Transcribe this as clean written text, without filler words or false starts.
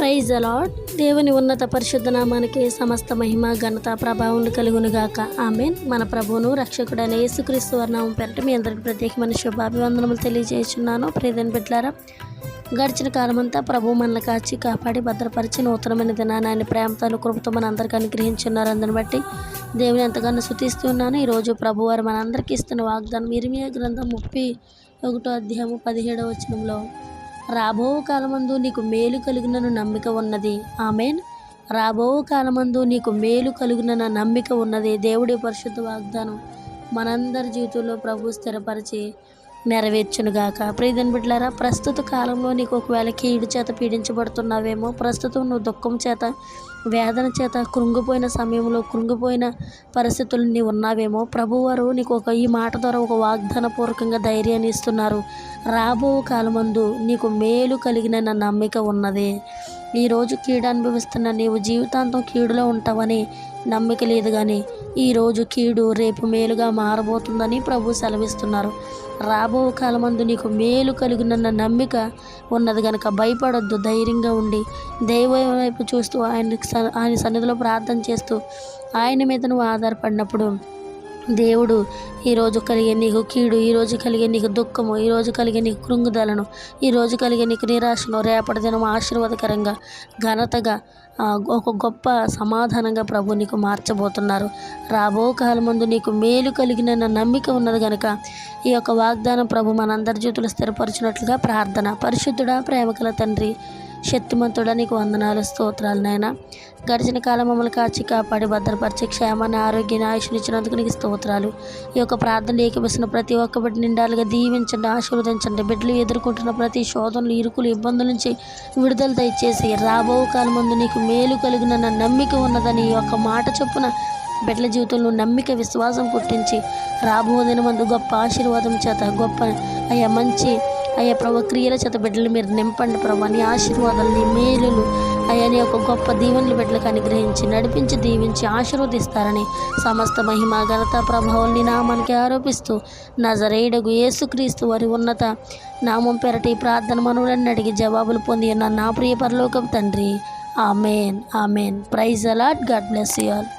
Praise the lord. దేవుని ఉన్నత పరిశుద్ధ నామానికి సమస్త మహిమ ఘనత ప్రభావం కలుగునుగాక. ఆమేన్. మన ప్రభువును రక్షకుడైన యేసుక్రీస్తు వారి నామం పేరట మీ అందరికి ప్రత్యేకమైన శుభాభివందనములు తెలియజేస్తున్నాను. ప్రియమైన బిడ్డలారా, గడిచిన కాలమంతా ప్రభు మనల్ని కాచి కాపాడి భద్రపరిచి నూతనమైన దినాన్ని ఆయన ప్రేమతో కృపతో మన అందరికీ అనుగ్రహించున్నారు. అందుని బట్టి దేవుని ఎంతగానో స్తుతిస్తున్నాను. ఈరోజు ప్రభు వారు మన అందరికీ ఇస్తున్న వాగ్దానం ఇర్మీయా గ్రంథం 31వ అధ్యాయము 17వ వచనంలో, రాబో కాలమందు నీకు మేలు కలిగిన నమ్మిక ఉన్నది. ఆమేన్. రాబో కాలమందు నీకు మేలు కలిగిన నమ్మిక ఉన్నది. దేవుడి పరిశుద్ధ వాగ్దానం మనందరి జీవితంలో ప్రభు స్థిరపరిచి నెరవేర్చునుగాక. ప్రియమైన బిడ్డలారా, ప్రస్తుత కాలంలో నీకు ఒకవేళ కీడు చేత పీడించబడుతున్నావేమో, ప్రస్తుతం నువ్వు దుఃఖం చేత వేదన చేత కృంగిపోయిన సమయంలో కృంగిపోయిన పరిస్థితులు నీవు ఉన్నావేమో, ప్రభువారు నీకు ఈ మాట ద్వారా ఒక వాగ్దానపూర్వకంగా ధైర్యాన్ని ఇస్తున్నారు. రాబో కాలమందు నీకు మేలు కలిగిన నమ్మిక ఉన్నది. ఈరోజు కీడు అనుభవిస్తున్న నీవు జీవితాంతం కీడులో ఉంటావని నమ్మిక లేదు, కానీ ఈరోజు కీడు రేపు మేలుగా మారబోతుందని ప్రభు సెలవిస్తున్నారు. రాబో కాలమందు నీకు మేలు కలిగిన నమ్మిక ఉన్నది కనుక భయపడొద్దు. ధైర్యంగా ఉండి దైవం వైపు చూస్తూ ఆయన సన్నిధిలో ప్రార్థన చేస్తూ ఆయన మీద నువ్వు ఆధారపడినప్పుడు దేవుడు ఈరోజు కలిగే నీకు కీడు, ఈరోజు కలిగే నీకు దుఃఖము, ఈరోజు కలిగే నీకు కృంగుదలను, ఈరోజు కలిగే నీకు నిరాశను రేపటి దినం ఆశీర్వాదకరంగా ఘనతగా ఒక గొప్ప సమాధానంగా ప్రభు నీకు మార్చబోతున్నారు. రాబో కాలమందు నీకు మేలు కలిగిన నమ్మిక ఉన్నది కనుక ఈ యొక్క వాగ్దానం ప్రభు మనందరి జీవితంలో స్థిరపరిచినట్లుగా ప్రార్థన. పరిశుద్ధుడా, ప్రేమగల తండ్రి, శక్తిమంతుడా, నీకు వందనాలు, స్తోత్రాలు నాయన. గడిచిన కాలం మమ్మల్ని కాచి కాపాడి భద్రపరిచే క్షేమాన్ని, ఆరోగ్యాన్ని, ఆయుష్ని ఇచ్చినందుకు నీకు స్తోత్రాలు. ఈ యొక్క ప్రార్థనలు ఏకమిస్తున్న ప్రతి ఒక్క బిడ్డ నిండాలుగా దీవించండి, ఆశీర్వదించండి. బిడ్డలు ఎదుర్కొంటున్న ప్రతి శోధనలు, ఇరుకులు, ఇబ్బందుల నుంచి విడుదల దయచేసి రాబో కాలం ముందు నీకు మేలు కలిగిన నమ్మిక ఉన్నదని ఈ యొక్క మాట చొప్పున బిడ్డల జీవితంలో నమ్మిక, విశ్వాసం పుట్టించి రాబో దినమందు గొప్ప ఆశీర్వాదం చేత గొప్ప మంచి ప్రభు క్రియల చేత బిడ్డలు మీరు నింపండి ప్రభు. నీ ఆశీర్వాదాలు, నీ మేలులు నీ యొక్క గొప్ప దీవెనలు బిడ్డలకు అనుగ్రహించి నడిపించి దీవించి ఆశీర్వదిస్తారని సమస్త మహిమ ఘనత ప్రభావం నీ నామానికి ఆరోపిస్తూ నజరేయుడగు యేసుక్రీస్తు వారి ఉన్నత నామం పేరట ఈ ప్రార్థన మనవులని అడిగి జవాబులు పొంది ఉన్న నా ప్రియ పరలోకపు తండ్రి. Amen. Amen. Praise the Lord. God bless you all.